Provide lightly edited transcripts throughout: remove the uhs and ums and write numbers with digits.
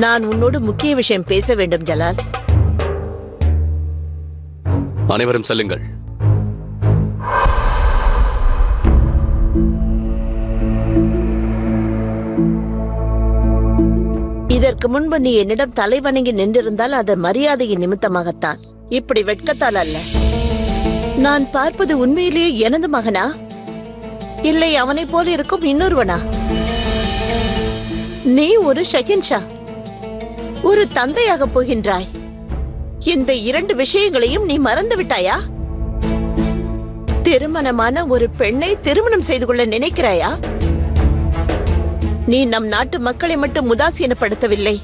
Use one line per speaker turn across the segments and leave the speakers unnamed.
நான் உன்னோடு முக்கிய விஷயம் பேச வேண்டும் ஜலால்.
அனைவரும் செல்லுங்கள்.
இதற்கு முன்பு நீ என்னிடம் தலைவணங்கி நின்றிருந்தால் அது மரியாதையின் நிமித்தமாகத்தான், இப்படி வெட்கத்தால் அல்ல. நான் பார்ப்பது உண்மையிலேயே எனது மகனா, இல்லை அவனை போல இருக்கும் இன்னொருவனா? நீ ஒரு ஷகின்ஷா, ஒரு தந்தையாக போகின்றாய். இந்த இரண்டு விஷயங்களையும் நீ மறந்து விட்டாயா? திருமணமான ஒரு பெண்ணை திருமணம் செய்து கொள்ள நினைக்கிறாயா? நீ நம் நாட்டு மக்களை மட்டும் உதாசீனப்படுத்தவில்லை,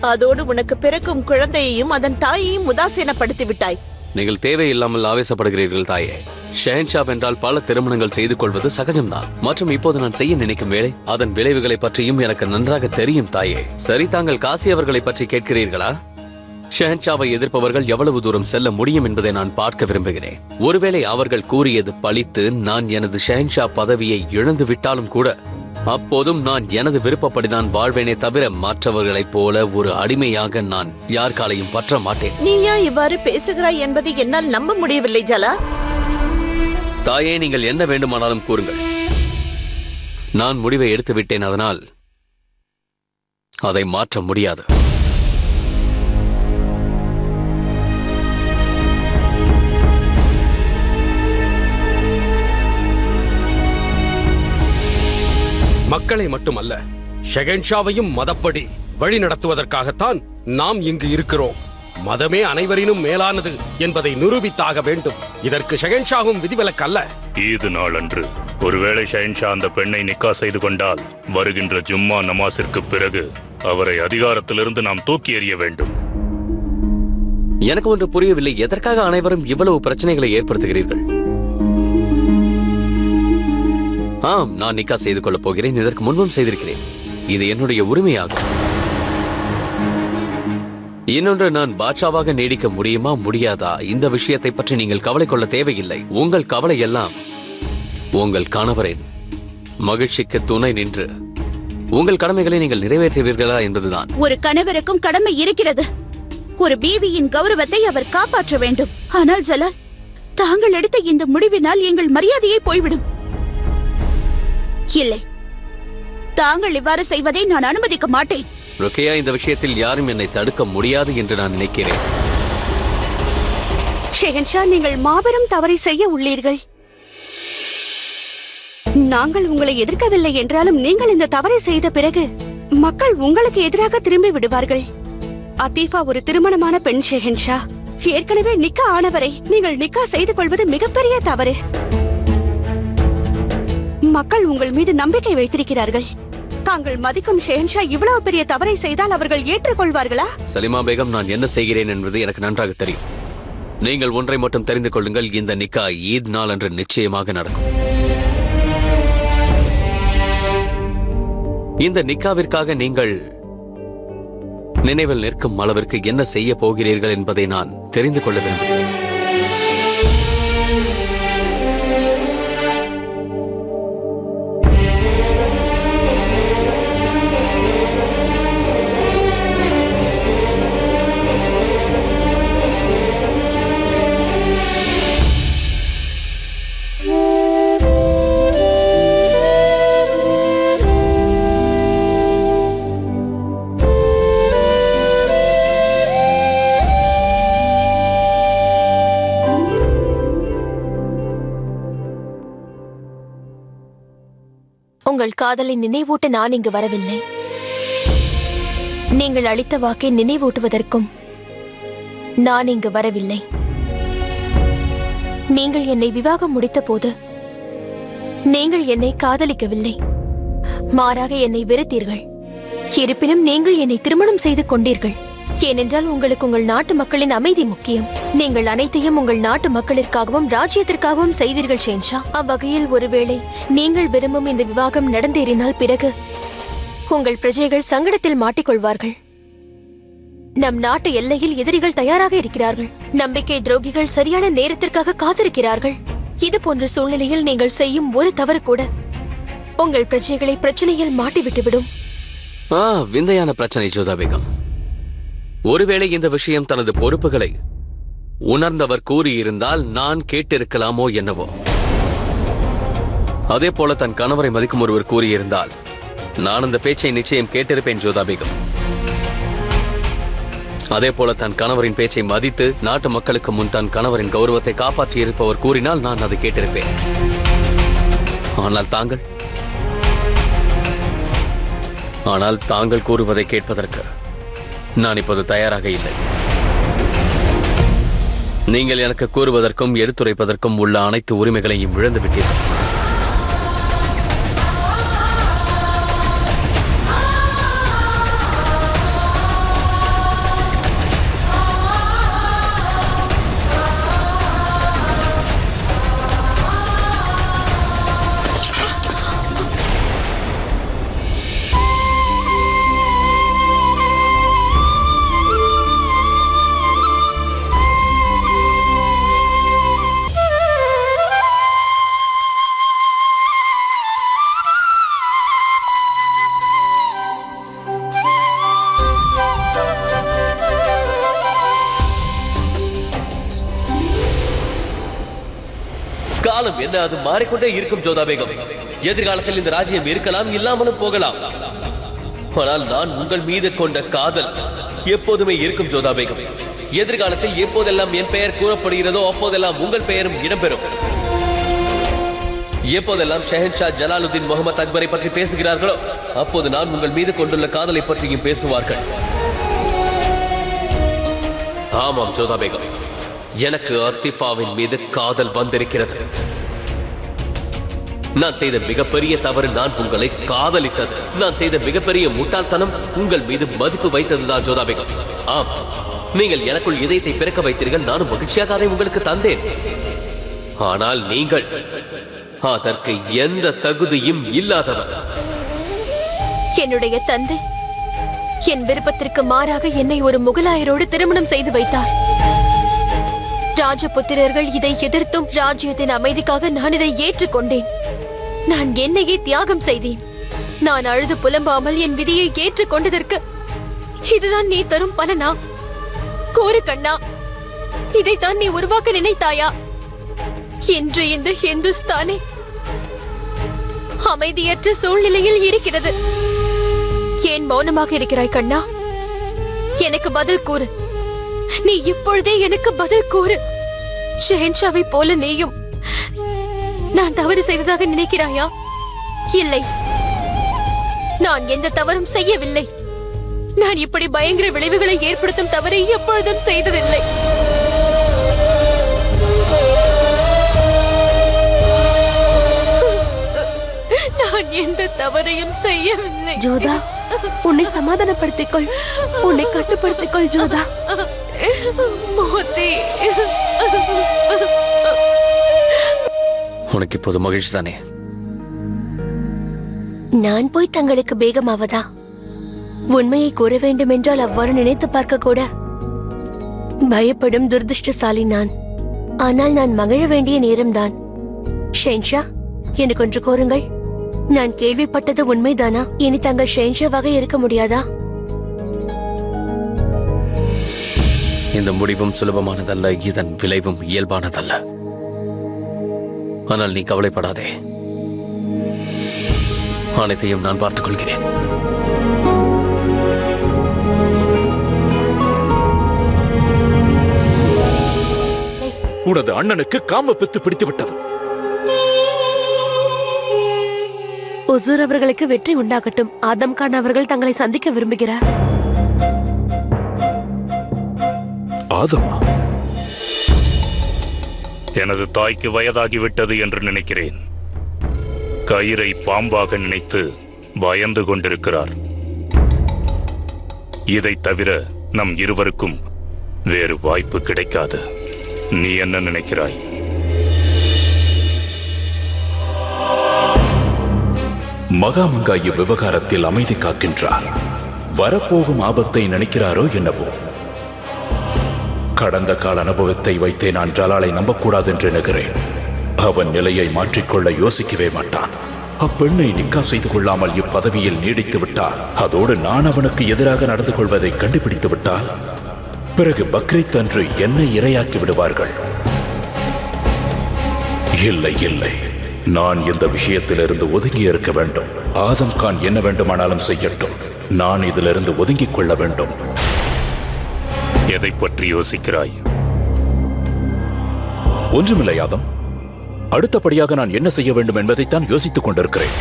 அதோடு உனக்கு பிறக்கும் குழந்தையையும் அதன் தாயையும் உதாசீனப்படுத்தி விட்டாய்.
நீங்கள் தேவையில்லாமல் ஆவேசப்படுகிறீர்கள் தாயே. ஷெஹன்ஷா என்றால் பல திருமணங்கள் செய்து கொள்வது சகஜம்தான். மற்றும் இப்போது நான் செய்ய நினைக்கும் வேலை அதன் விளைவுகளை பற்றியும் எனக்கு நன்றாக தெரியும் தாயே. சரி, தாங்கள் காசி அவர்களை பற்றி கேட்கிறீர்களா? ஷெஹன்ஷாவை எதிர்ப்பவர்கள் எவ்வளவு தூரம் செல்ல முடியும் என்பதை நான் பார்க்க விரும்புகிறேன். ஒருவேளை அவர்கள் கூறியது பழித்து நான் எனது ஷெஹன்ஷா பதவியை இழந்து விட்டாலும் கூட அப்போதும் நான் எனது விருப்பப்படிதான் வாழ்வேனே தவிர மற்றவர்களைப் போல ஒரு அடிமையாக நான் யார் காலையும் பற்ற மாட்டேன்.
நீயா இவ்வாறு பேசுகிறாய் என்பதை என்னால் நம்ப முடியவில்லை ஜலா.
தாயே, நீங்கள் என்ன வேண்டுமானாலும் கூறுங்கள். நான் முடிவை எடுத்து விட்டேன், அதனால் அதை மாற்ற முடியாது.
மக்களை மட்டுமல்ல, ஷெஹன்ஷாவையும் மதப்படி வழி நடத்துவதற்காகத்தான் நாம் இங்கு இருக்கிறோம். மதமே அனைவரினும் மேலானது என்பதை நிரூபித்தாக வேண்டும். இதற்கு ஷெஹன்ஷாவும் விதிவிலக்கு அல்ல.
ஈது நாள் அன்று ஒருவேளை ஷெஹன்ஷா அந்த பெண்ணை நிக்கா செய்து கொண்டால் வருகின்ற ஜும்மா நமாஸிற்கு பிறகு அவரை அதிகாரத்திலிருந்து நாம் தூக்கி எறிய வேண்டும்.
எனக்கு ஒன்று புரியவில்லை, எதற்காக அனைவரும் இவ்வளவு பிரச்சனைகளை ஏற்படுத்துகிறீர்கள்? ஆம், நான் நிக்கா செய்து கொள்ளப் போகிறேன். இதற்கு முன்பும் செய்திருக்கிறேன். இது என்னுடைய உரிமையாகும். இன்னொன்று, நான் பாட்சாவாக நீடிக்க முடியுமா முடியாதா இந்த விஷயத்தை பற்றி நீங்கள் கவலை கொள்ள தேவையில்லை. உங்கள் கவலை எல்லாம் உங்கள் கணவரின் மகிழ்ச்சிக்கு துணை நின்று உங்கள் கடமைகளை நீங்கள் நிறைவேற்றுவீர்களா என்பதுதான்.
ஒரு கணவருக்கும் கடமை இருக்கிறது. ஒரு பீவியின் கௌரவத்தை அவர் காப்பாற்ற வேண்டும். ஆனால் ஜலால், தாங்கள் எடுத்த இந்த முடிவினால் எங்கள் மரியாதையை போய்விடும். இல்லை, தாங்கள் இவ்வாறு செய்வதை நான் அனுமதிக்க மாட்டேன்.
ருக்கையா, இந்த விஷயத்தில் யாரும் என்னை தடுக்க முடியாது என்று நான் நினைக்கிறேன்.
ஷெஹன்ஷா, நீங்கள் மாபெரும் தவறை செய்ய உள்ளீர்கள். நாங்கள் உங்களை எதிர்க்கவில்லை என்றாலும் நீங்கள் இந்த தவறை செய்த பிறகு மக்கள் உங்களுக்கு எதிராக திரும்பி விடுவார்கள். அதீஃபா ஒரு திருமணமான பெண் ஷெஹன்ஷா. ஏற்கனவே நிக்கா ஆனவரை நீங்கள் நிக்கா செய்து கொள்வது மிகப்பெரிய தவறு. மக்கள் உங்கள் மீது நம்பிக்கை வைத்திருக்கிறார்கள். தாங்கள் மதிக்கும் ஷெஹன்ஷா இவ்வளவு பெரிய தவறை செய்தால் அவர்கள் ஏற்றுக்கொள்வார்களா?
சலிமா பேகம், நான் என்ன செய்கிறேன் என்பது எனக்கு நன்றாக தெரியும். நீங்கள் ஒன்றை மட்டும் தெரிந்து கொள்ளுங்கள், இந்த நிக்கா ஈத் நாள் அன்று நிச்சயமாக நடக்கும். இந்த நிக்காவிற்காக நீங்கள் நினைவில் நிற்கும் அளவிற்கு என்ன செய்ய போகிறீர்கள் என்பதை நான் தெரிந்து கொள்ள விரும்புகிறேன்.
உங்கள் காதலை நினைவூட்ட நான் இங்கு வரவில்லை. நீங்கள் அளித்த வாக்கை நினைவூட்டுவதற்கும் நான் இங்கு வரவில்லை. நீங்கள் என்னை விவாகம் முடித்த போது நீங்கள் என்னை காதலிக்கவில்லை, மாறாக என்னை வெறுத்தீர்கள். இருப்பினும் நீங்கள் என்னை திருமணம் செய்து கொண்டீர்கள். ஏனென்றால் உங்களுக்கு உங்கள் நாட்டு மக்களின் அமைதி முக்கியம். நீங்கள் அனைத்தையும் உங்கள் நாட்டு மக்களிற்காகவும் ராஜ்யத்திற்காகவும் செய்தீர்கள் ஷெஹன்ஷா. அவ்வகையில் ஒருவேளை நீங்கள் விரும்பும் இந்த விவாகம் நடந்தேறினால் பிறகு உங்கள் பிரஜைகள் சங்கடத்தில் மாட்டிக்கொள்வார்கள். நம் நாட்டு எல்லையில் எதிரிகள் தயாராக இருக்கிறார்கள். நம்பிக்கை துரோகிகள் சரியான நேரத்திற்காக காத்திருக்கிறார்கள். இது போன்ற சூழ்நிலையில் நீங்கள் செய்யும் ஒரு தவறு கூட உங்கள் பிரஜைகளை பிரச்சனையில் மாட்டிவிட்டுவிடும்.
விந்தையான பிரச்சனை ஜோதா பேகம். ஒருவேளை இந்த விஷயம் தனது பொறுப்புகளை உணர்ந்தவர் கூறியிருந்தால் நான் கேட்டிருக்கலாமோ என்னவோ. அதே போல தன் கணவரை மதிக்கும் ஒருவர் கூறியிருந்தால் நான் அந்த பேச்சை நிச்சயம் கேட்டிருப்பேன் ஜோதா பேகம். அதே போல தன் கணவரின் பேச்சை மதித்து நாட்டு மக்களுக்கு முன் தன் கணவரின் கௌரவத்தை காப்பாற்றியிருப்பவர் கூறினால் நான் அதை கேட்டிருப்பேன். ஆனால் தாங்கள் கூறுவதை கேட்பதற்கு நான் இப்போது தயாராக இல்லை. நீங்கள் எனக்கு கூறுவதற்கும் எடுத்துரைப்பதற்கும் உள்ள அனைத்து உரிமைகளையும் இழந்து விட்டீர்கள். காலம் என்ன, அது மாறிக்கொண்டே இருக்கும் ஜோதா பேகம். எதிர்காலத்தில் இந்த ராஜ்யம் இருக்கலாம், இல்லாமலும் போகலாம். ஆனால் நான் உங்கள் மீது கொண்ட காதல் எப்போதுமே இருக்கும் ஜோதா பேகம். எதிர்காலத்தில் எப்போதெல்லாம் என் பெயர் கூறப்படுகிறதோ அப்போதெல்லாம் உங்கள் பெயரும் இடம்பெறும். எப்போதெல்லாம் ஷெஹன்ஷா ஜலாலுதீன் முகமது அக்பரை பற்றி பேசுகிறார்களோ அப்போது நான் உங்கள் மீது கொண்டுள்ள காதலை பற்றியும் பேசுவார்கள். ஆமாம் ஜோதா பேகம், எனக்கு அத்திஃபாவின் மீது காதல் வந்திருக்கிறது. நான் செய்த மிகப்பெரிய தவறு நான் உங்களை காதலித்தது. நான் செய்த மிகப்பெரிய முட்டாள்தனம் உங்கள் மீது மதிப்பு வைத்ததுதான் ஜோதா பேகம். ஆம், நீங்கள் எனக்குள் இதயத்தை பிறக்க வைத்தீர்கள். நானும் மகிழ்ச்சியாக அதை உங்களுக்கு தந்தேன். ஆனால் நீங்கள் அதற்கு எந்த தகுதியும் இல்லாதவர்.
என்னுடைய தந்தை என் விருப்பத்திற்கு மாறாக என்னை ஒரு முகலாயரோடு திருமணம் செய்து வைத்தார். ராஜபுத்திரர்கள் இதை எதிர்த்தும் ராஜ்யத்தின் அமைதிக்காக நான் இதை ஏற்றுக்கொண்டேன். நான் என்னையே தியாகம் செய்தேன். நான் அழுது புலம்பாமல் என் விதியை ஏற்றுக்கொண்டதற்கு இதுதான் நீ தரும் பலனா? கோரு கண்ணா, இதைத்தான் நீ உருவாக்க நினைத்தாயா? இன்று இந்த இந்துஸ்தானே அமைதியற்ற சூழ்நிலையில் இருக்கிறது. ஏன் மௌனமாக இருக்கிறாய் கண்ணா? எனக்கு பதில் கூறு. நீ இப்பொழுதே எனக்கு பதில் கூறு. ஷெஹன்ஷாவை போல நீயும் நான் தவறு செய்ததாக நினைக்கிறாயா? இல்லை, நான் எந்த தவறும் செய்யவில்லை. நான் இப்படி பயங்கர விளைவுகளை ஏற்படுத்தும் தவறை எப்பொழுதும் செய்ததில்லை. நான் எந்த தவறையும் செய்யவில்லை.
ஜோதா, உன்னை சமாதானப்படுத்திக்கொள், உன்னை கட்டுப்படுத்திக்கொள் ஜோதா.
மோதி,
உனக்கு இப்போது மகிழ்ச்சி தானே?
நான் போய் தங்களுக்கு பேகமாவதா? உண்மையை கூற வேண்டும் என்றால் அவ்வாறு நினைத்து பார்க்க கூட பயப்படும் துரதிருஷ்டசாலி நான். ஆனால் நான் மகிழ வேண்டிய நேரம்தான். ஷெஹன்ஷா, எனக்கு ஒன்று கோருங்கள். நான் கேள்விப்பட்டது உண்மைதானா? இனி தங்கள் ஷெஹன்ஷாவாக இருக்க முடியாதா?
இந்த முடிவும் சுலபமானதல்ல, இதன் விளைவும் இயல்பானதல்ல. ஆனால் நீ கவலைப்படாதே, அனைத்தையும் நான் பார்த்துக் கொள்கிறேன்.
உனது அண்ணனுக்கு காம பித்து பிடித்து விட்டது.
உசூர் அவர்களுக்கு வெற்றி உண்டாகட்டும். ஆதம் கான் அவர்கள் தங்களை சந்திக்க விரும்புகிறார்.
ஆதமா?
எனது தாய்க்கு வயதாகிவிட்டது என்று நினைக்கிறேன். கயிறை பாம்பாக நினைத்து பயந்து கொண்டிருக்கிறார். இதை தவிர நம் இருவருக்கும் வேறு வாய்ப்பு கிடைக்காது. நீ என்ன நினைக்கிறாய்?
மகாமங்கா இவ்விவகாரத்தில் அமைதி காக்கின்றார். வரப்போகும் ஆபத்தை நினைக்கிறாரோ என்னவோ. கடந்த கால அனுபவத்தை வைத்தே நான் ஜலாலை நம்பக்கூடாது என்று நினைக்கிறேன். அவன் நிலையை மாற்றிக்கொள்ள யோசிக்கவே மாட்டான். அப்பெண்ணை நிக்கா செய்து கொள்ளாமல் இப்பதவியில் நீடித்து விட்டால், அதோடு நான் அவனுக்கு எதிராக நடந்து கொள்வதை கண்டுபிடித்து விட்டால், பிறகு பக்ரீத் அன்று என்னை இரையாக்கி விடுவார்கள். இல்லை இல்லை, நான் இந்த விஷயத்திலிருந்து ஒதுங்கி இருக்க வேண்டும். ஆதம் கான் என்ன வேண்டுமானாலும் செய்யட்டும், நான் இதிலிருந்து ஒதுங்கிக் கொள்ள வேண்டும்.
எதை பற்றி யோசிக்கிறாய்?
ஒன்றுமில்லை ஆதம். அடுத்தபடியாக நான் என்ன செய்ய வேண்டும் என்பதைத்தான் யோசித்துக் கொண்டிருக்கிறேன்.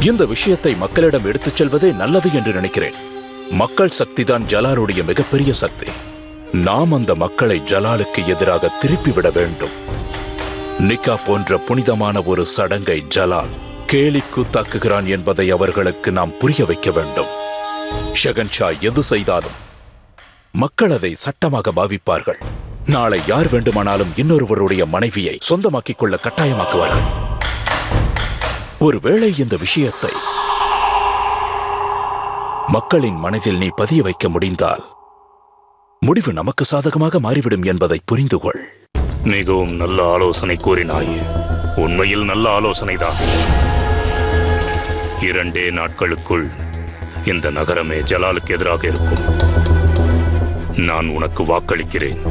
இந்த விஷயத்தை மக்களிடம் எடுத்துச் செல்வதே நல்லது என்று நினைக்கிறேன். மக்கள் சக்திதான் ஜலாலுடைய மிகப்பெரிய சக்தி. நாம் அந்த மக்களை ஜலாலுக்கு எதிராக திருப்பிவிட வேண்டும். நிக்கா போன்ற புனிதமான ஒரு சடங்கை ஜலால் கேலிக்கு தாக்குகிறான் என்பதை அவர்களுக்கு நாம் புரிய வைக்க வேண்டும். ஷெகன்ஷா எது செய்தாலும் மக்கள் அதை சட்டமாக பாவிப்பார்கள். நாளை யார் வேண்டுமானாலும் இன்னொருவருடைய மனைவியை சொந்தமாக்கிக் கொள்ள கட்டாயமாக்குவார்கள். ஒருவேளை இந்த விஷயத்தை மக்களின் மனதில் நீ பதிய வைக்க முடிந்தால் முடிவு நமக்கு சாதகமாக மாறிவிடும் என்பதை புரிந்து கொள்.
மிகவும் நல்ல ஆலோசனை கூறினாய். உண்மையில் நல்ல ஆலோசனைதான். 2 நாட்களுக்குள் இந்த நகரமே ஜலாலுக்கு எதிராக இருக்கும். நான் உனக்கு வாக்களிக்கிறேன்.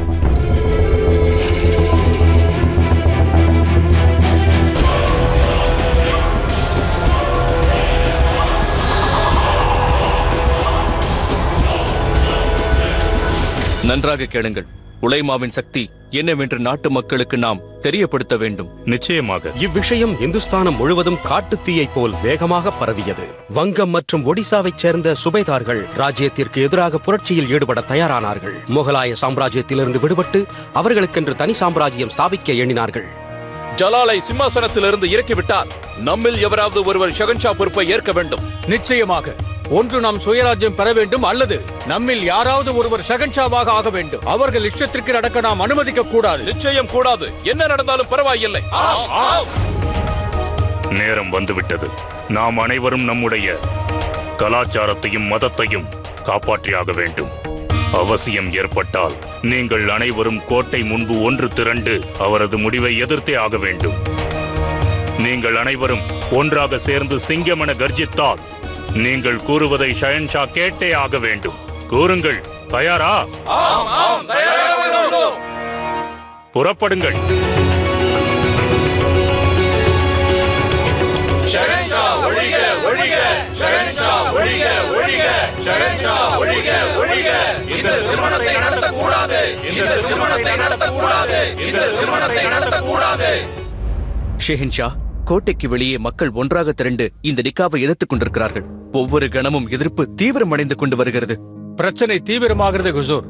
நன்றாக கேளுங்கள். உலைமாவின் சக்தி என்னவென்று நாட்டு மக்களுக்கு நாம் தெரியப்படுத்த வேண்டும்.
நிச்சயமாக.
இவ்விஷயம் இந்துஸ்தானம் முழுவதும் காட்டுத்தீயைப் போல் வேகமாக பரவியது. வங்கம் மற்றும் ஒடிசாவைச் சேர்ந்த சுபேதார்கள் ராஜ்யத்திற்கு எதிராக புரட்சியில் ஈடுபட தயாரானார்கள். முகலாய சாம்ராஜ்யத்திலிருந்து விடுபட்டு அவர்களுக்கென்று தனி சாம்ராஜ்யம் ஸ்தாபிக்க எண்ணினார்கள்.
ஜலாலை சிம்மாசனத்திலிருந்து இறக்கிவிட்டால் நம்மில் எவராவது ஒருவர் ஷெகன்ஷா பொறுப்பை ஏற்க வேண்டும்.
நிச்சயமாக. ஒன்று நாம் சுயராஜ்யம் பெற வேண்டும், அல்லது நம்மில் யாராவது ஒருவர் ஷெகன்ஷாவாக ஆக வேண்டும். அவர்கள் இஷ்டத்திற்கு நடக்க நாம் அனுமதிக்க கூடாது.
நிச்சயம் கூடாது. என்ன நடந்தாலும் பரவாயில்லை.
நேரம் வந்துவிட்டது. நாம் அனைவரும் நம்முடைய கலாச்சாரத்தையும் மதத்தையும் காப்பாற்றியாக வேண்டும். அவசியம் ஏற்பட்டால் நீங்கள் அனைவரும் கோட்டை முன்பு ஒன்று திரண்டு அவரது முடிவை எதிர்த்தே ஆக வேண்டும். நீங்கள் அனைவரும் ஒன்றாக சேர்ந்து சிங்கமென கர்ஜித்தால் நீங்கள் கூறுவதை ஷெஹன்ஷா கேட்டே ஆக வேண்டும். கூறுங்கள், தயாரா? புறப்படுங்கள்.
ஷெஹன்ஷா, கோட்டைக்கு வெளியே மக்கள் ஒன்றாக திரண்டு இந்த நிக்காவை எதிர்த்துக் கொண்டிருக்கிறார்கள். ஒவ்வொரு கணமும் எதிர்ப்பு தீவிரமடைந்து கொண்டு வருகிறது.
பிரச்சனை தீவிரமாகிறது குசூர்.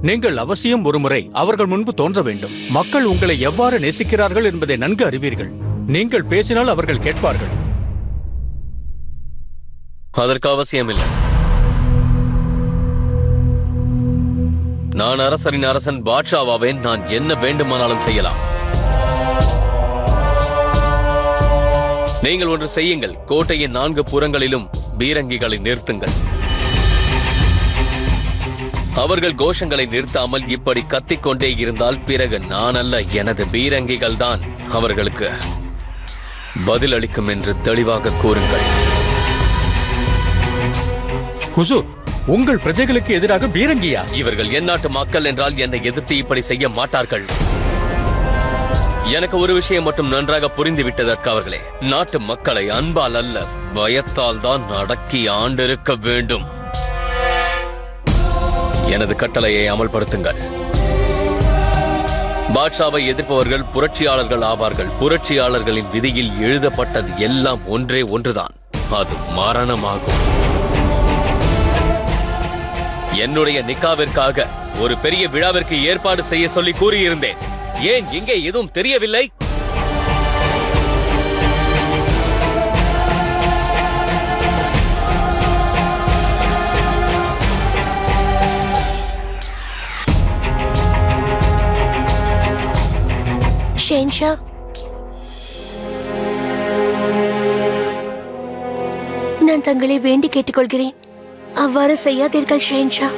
நீங்கள் அவசியம் ஒருமுறை அவர்கள் முன்பு தோன்ற வேண்டும். மக்கள் உங்களை எவ்வாறு நேசிக்கிறார்கள் என்பதை நன்கு அறிவீர்கள். நீங்கள் பேசினால் அவர்கள் கேட்பார்கள்.
அதற்கு அவசியமில்லை. நான் அரசரின் அரசன் பாட்ஷாவாவேன். நான் என்ன வேண்டுமானாலும் செய்யலாம். நீங்கள் ஒன்று செய்யுங்கள். கோட்டையின் 4 புறங்களிலும் பீரங்கிகளை நிறுத்துங்கள். அவர்கள் கோஷங்களை நிறுத்தாமல் இப்படி கத்திக்கொண்டே இருந்தால் பிறகு நான் அல்ல, எனது பீரங்கிகள் தான் அவர்களுக்கு பதிலளிக்கும் என்று தெளிவாக கூறுங்கள்.
குசூர், உங்கள் பிரஜைகளுக்கு எதிராக பீரங்கியா?
இவர்கள் என் நாட்டு மக்கள் என்றால் என்னை எதிர்த்து இப்படி செய்ய மாட்டார்கள். எனக்கு ஒரு விஷயம் மட்டும் நன்றாக புரிந்துவிட்டதற்கு அவர்களே, நாட்டு மக்களை அன்பால் அல்ல பயத்தால் தான் அடக்கி ஆண்டிருக்க வேண்டும். எனது கட்டளையை அமல்படுத்துங்கள். பாட்ஷாவை எதிர்ப்பவர்கள் புரட்சியாளர்கள் ஆவார்கள். புரட்சியாளர்களின் விதியில் எழுதப்பட்டது எல்லாம் ஒன்றே ஒன்றுதான், அது மரணமாகும். என்னுடைய நிக்காவிற்காக ஒரு பெரிய விழாவிற்கு ஏற்பாடு செய்ய சொல்லி கூறியிருந்தேன். ஏன் இங்கே எதுவும் தெரியவில்லை?
ஷெஹன்ஷா, நான் தங்களை வேண்டி கேட்டுக்கொள்கிறேன். அவ்வாறு செய்யாதீர்கள் ஷெஹன்ஷா.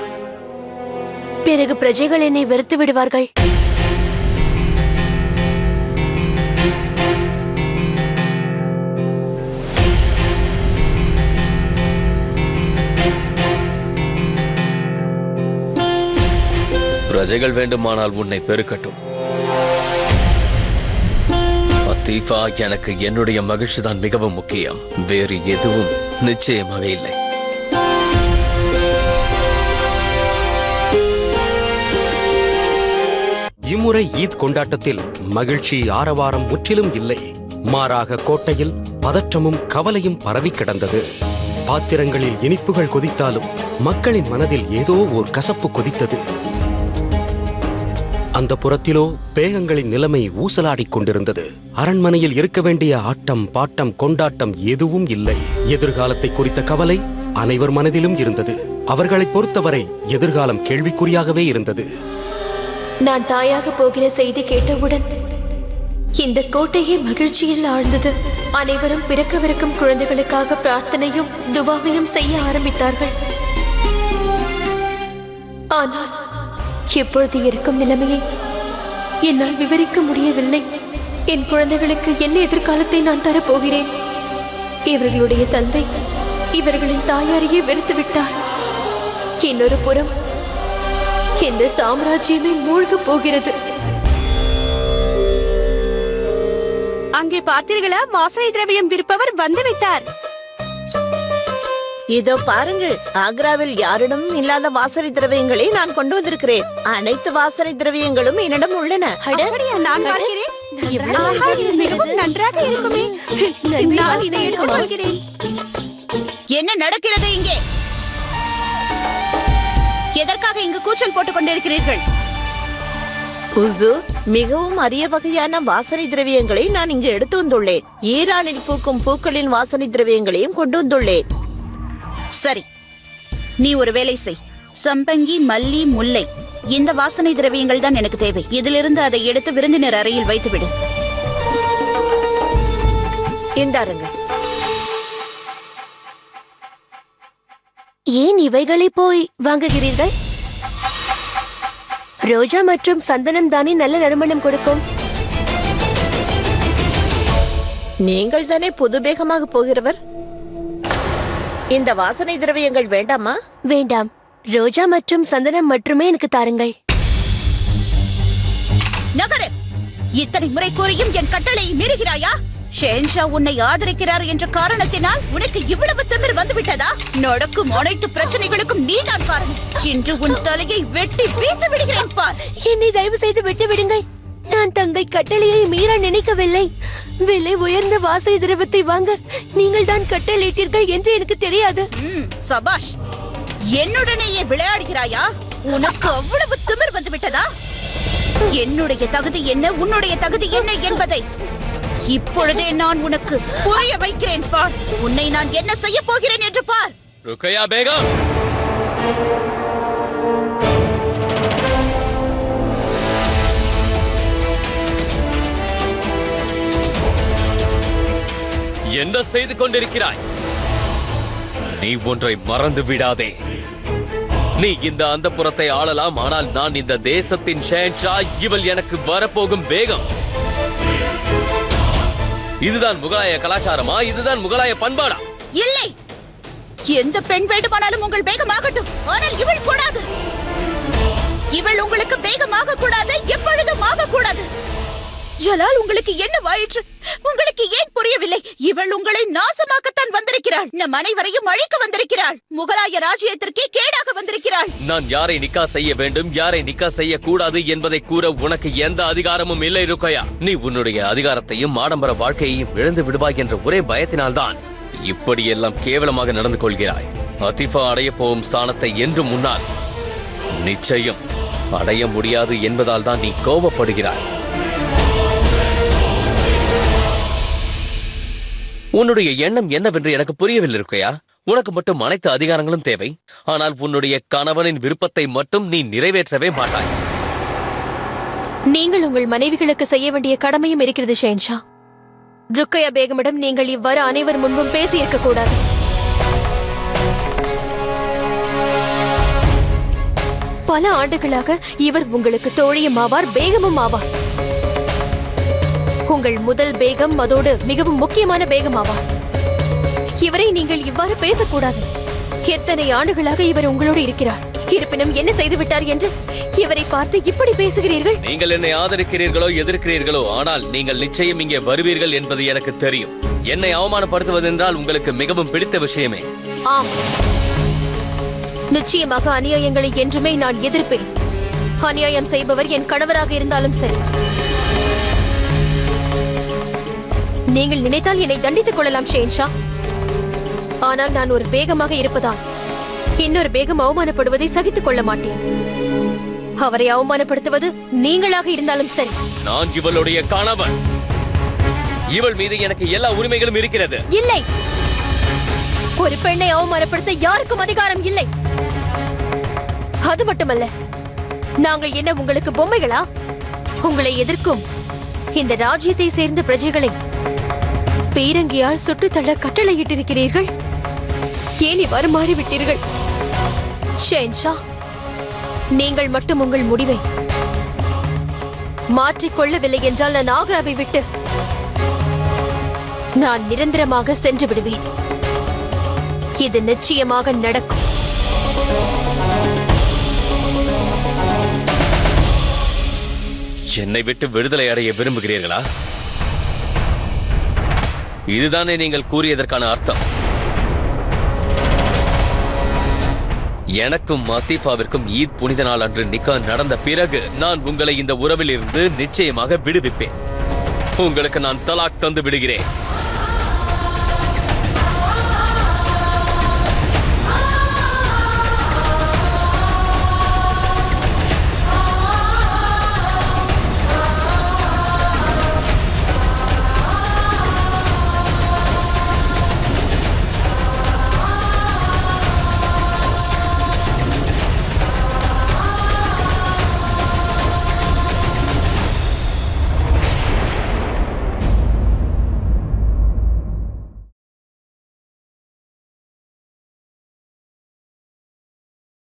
பிறகு பிரஜைகள் என்னை வெறுத்து விடுவார்கள்.
பிரஜைகள் வேண்டுமானால் உன்னை பெருக்கட்டும். அத்தீஃபா, எனக்கு என்னுடைய மகிழ்ச்சிதான் மிகவும் முக்கியம். வேறு எதுவும் நிச்சயமாக இல்லை.
இம்முறை ஈத் கொண்டாட்டத்தில் மகிழ்ச்சி ஆரவாரம் முற்றிலும் இல்லை. மாறாக கோட்டையில் பதற்றமும் கவலையும் பரவி கிடந்தது. பாத்திரங்களில் இனிப்புகள் கொதித்தாலும் மக்களின் மனதில் ஏதோ ஓர் கசப்பு கொதித்தது. அந்த புறத்திலோ பேகங்களின் நிலைமை ஊசலாடிக் கொண்டிருந்தது. அரண்மனையில் இருக்க வேண்டிய ஆட்டம் பாட்டம் கொண்டாட்டம் எதுவும் இல்லை. எதிர்காலத்தை குறித்த கவலை அனைவர் மனதிலும் இருந்தது. அவர்களை பொறுத்தவரை எதிர்காலம் கேள்விக்குறியாகவே இருந்தது.
நான் தாயாக போகிற செய்தி கேட்டவுடன் இந்த கோட்டையே மகிழ்ச்சியில் ஆழ்ந்தது. அனைவரும் பிறக்கவிருக்கும் குழந்தைகளுக்காக பிரார்த்தனையும் துவாவையும் செய்ய ஆரம்பித்தார்கள். ஆனால் இப்பொழுது இருக்கும் நிலைமையை என்னால் விவரிக்க முடியவில்லை. என் குழந்தைகளுக்கு என்ன எதிர்காலத்தை நான் தரப்போகிறேன்? இவர்களுடைய தந்தை இவர்களின் தாயாரையே வெறுத்து விட்டார். இன்னொரு புறம் இந்த சாம்ராஜ்யமே மூழ்க போகிறது.
அங்கே பார்த்தீர்களா, வாசனை திரவியம் விற்பவர் வந்துவிட்டார்.
இதோ பாருங்கள், ஆக்ராவில் யாரிடமும் இல்லாத வாசனை திரவியங்களை நான் கொண்டு வந்திருக்கிறேன். அனைத்து வாசனை திரவியங்களும் என்னிடம் உள்ளன.
அப்படியா? நான் பார்க்கிறேன். ஆஹா, இது மிகவும் நன்றாக இருக்குமே. நான் இதை எடுத்துக்கொள்கிறேன்.
என்ன நடக்கிறது இங்கே? எதற்காக இங்கு கூச்சல் போட்டுக் கொண்டிருக்கிறீர்கள்?
ஹுசூர், மிகவும் அரிய வகையான வாசனை திரவியங்களை நான் இங்கு எடுத்து வந்துள்ளேன். ஈரானில் பூக்கும் பூக்களின் வாசனை திரவியங்களையும் கொண்டு வந்துள்ளேன்.
சரி, நீ ஒரு வேலை செய். சம்பங்கி, மல்லி, முல்லை, இந்த வாசனை திரவியங்கள் தான் எனக்கு தேவை. இதிலிருந்து அதை எடுத்து விருந்தினர் அறையில் வைத்துவிடு.
இந்தாருங்க.
ஏன் இவைகளை போய் வாங்குகிறீர்கள்? ரோஜா மற்றும் சந்தனம் தானே நல்ல நறுமணம் கொடுக்கும்.
நீங்கள் தானே புது பேகமாக போகிறவர். இந்த வாசனை திரவியங்கள் வேண்டாமா?
வேண்டாம், ரோஜா மற்றும் சந்தனம் மட்டுமே எனக்கு தாருங்கள்.
நகரு! இத்தனை முறை கூறியும் என் கட்டளையை மீறுகிறாயா? ஷெஹன்ஷா உன்னை ஆதரிக்கிறார் என்ற காரணத்தினால் உனக்கு இவ்வளவு திமிர் வந்துவிட்டதா? நடக்கும் அனைத்து பிரச்சனைகளுக்கும் நீதான் காரணம். இன்று உன் தலையை வெட்டி வீச விடுகிறேன் பார்.
என்னை தயவு செய்து விட்டு விடுங்கள். நான் தங்கள் கட்டளையை மீற நினைக்கவில்லை. விலை உயர்ந்த வாசனை திரவத்தை வாங்க நீங்கள் தான் கட்டளையிட்டீர்கள் என்று எனக்கு தெரியாது.
சபாஷ்! என்னுடனேயே விளையாடுகிறாயா? உனக்கு அவ்வளவு திமிர் வந்துவிட்டதா? என்னுடைய தகுதி என்ன, உன்னுடைய தகுதி என்ன என்பதை இப்பொழுதே நான் உனக்கு புரிய வைக்கிறேன் பார். உன்னை நான் என்ன செய்ய போகிறேன் என்று பார்.
ருக்கையா பேகம், என்ன செய்து கொண்டிருக்கிறாய்? நீ ஒன்றை மறந்து விடாதே. நீ இந்த அந்தப்புறத்தை ஆளலாம், ஆனால் நான் இந்த தேசத்தின் ஷெஹன்ஷா. இவள் எனக்கு வரப்போகும் பேகம். இதுதான் முகலாய கலாச்சாரமா? இதுதான் முகலாய பண்பாடா?
இல்லை, எந்த பெண் வேண்டுமானாலும் உங்கள் பேகமாகட்டும், ஆனால் இவள் கூடாது. இவள் உங்களுக்கு பேகமாக கூடாது, எப்பொழுதும் ஆக கூடாது. ஜலால், உங்களுக்கு என்ன வாயிற்று? உங்களுக்கு ஏன் புரியவில்லை? இவள் உங்களை நாசமாக்கத்தான் வந்திருக்கிறாள். நம் அனைவரையும் அழிக்க வந்திருக்கிறாள். முகலாய ராஜ்யத்திற்கே கேடாக வந்திருக்கிறாள்.
நான் யாரை நிக்கா செய்ய வேண்டும், யாரை நிக்கா செய்ய கூடாது என்பதை கூற உனக்கு எந்த அதிகாரமும் இல்லை ருக்கையா. நீ உன்னுடைய அதிகாரத்தையும் ஆடம்பர வாழ்க்கையையும் இழந்து விடுவாய் என்ற ஒரே பயத்தினால்தான் இப்படியெல்லாம் கேவலமாக நடந்து கொள்கிறாய். அத்திஃபா அடைய போகும் ஸ்தானத்தை என்று முன்னால் நிச்சயம் அடைய முடியாது என்பதால் தான் நீ கோபப்படுகிறாய். உன்னுடைய எண்ணம் என்னவென்று எனக்கு புரியவில்லை ருக்கையா. உனக்கு மட்டும் அனைத்து அதிகாரங்களும் தேவை, ஆனால் உன்னுடைய கணவனின் விருப்பத்தை மட்டும் நீ நிறைவேற்றவே மாட்டாய்.
நீங்கள் உங்கள் மனைவிகளுக்கு செய்ய வேண்டிய கடமையும் இருக்கிறது ஷெஹன்ஷா. ருக்கையா பேகமிடம் நீங்கள் இவ்வாறு அனைவர் முன்பும் பேசி இருக்க கூடாது. பல ஆண்டுகளாக இவர் உங்களுக்கு தோழியும் ஆவார், பேகமும் ஆவார். உங்கள் முதல் பேகம், அதோடு மிகவும் முக்கியமான பேகம் ஆவார். இவரை நீங்கள் இவ்வாறு பேசக்கூடாது. எத்தனை ஆண்டுகளாக இவர் உங்களோடு இருக்கிறார். இருப்பினும் என்ன செய்து விட்டார் என்று இவரை பார்த்து இப்படி பேசுகிறீர்கள்?
நீங்கள் என்னை ஆதரிக்கிறீர்களோ எதிர்க்கிறீர்களோ, ஆனால் நீங்கள் நிச்சயம் இங்கே வருவீர்கள் என்பது எனக்கு தெரியும். என்னை அவமானப்படுத்துவதென்றால் உங்களுக்கு மிகவும் பிடித்த விஷயமே.
ஆம், நிச்சயமாக அநியாயங்களை என்றுமே நான் எதிர்ப்பேன். அநியாயம் செய்பவர் என் கணவராக இருந்தாலும் சரி. நீங்கள் நினைத்தால் என்னை தண்டித்துக் கொள்ளலாம் ஷெஹன்ஷா. ஆனால் நான் ஒரு பேகமாக இருப்பதால் இன்னொரு பேகம் அவமானப்படுவதை சகித்துக் கொள்ள மாட்டேன். அவரை அவமானப்படுத்துவது நீங்களாக இருந்தாலும் சரி.
நான் இவளுடைய கணவன். இவள் மீது எனக்கு எல்லா உரிமைகளும் இருக்கிறது.
இல்லை, ஒரு பெண்ணை அவமானப்படுத்த யாருக்கும் அதிகாரம் இல்லை. அது மட்டுமல்ல, நாங்கள் என்ன உங்களுக்கு பொம்மைகளா? உங்களை எதிர்க்கும் இந்த ராஜ்யத்தை சேர்ந்த பிரஜைகளை பீரங்கியால் சுட்டுத்தள்ள கட்டளையிட்டிருக்கிறீர்கள். ஏன் இவ்வாறு மாறிவிட்டீர்கள்? ஷெஹன்ஷா, நீங்கள் மட்டும் உங்கள் முடிவை மாற்றிக்கொள்ளவில்லை என்றால் நான் ஆக்ராவை விட்டு நான் நிரந்தரமாக சென்று விடுவேன். இது நிச்சயமாக நடக்கும்.
என்னை விட்டு விடுதலை அடைய விரும்புகிறீர்களா? இதுதானே நீங்கள் கூறியதற்கான அர்த்தம்? எனக்கும் அத்தீஃபாவிற்கும் ஈத் புனித நாள் அன்று நிக்கா நடந்த பிறகு நான் உங்களை இந்த உறவில் இருந்து நிச்சயமாக விடுவிப்பேன். உங்களுக்கு நான் தலாக் தந்து விடுகிறேன்.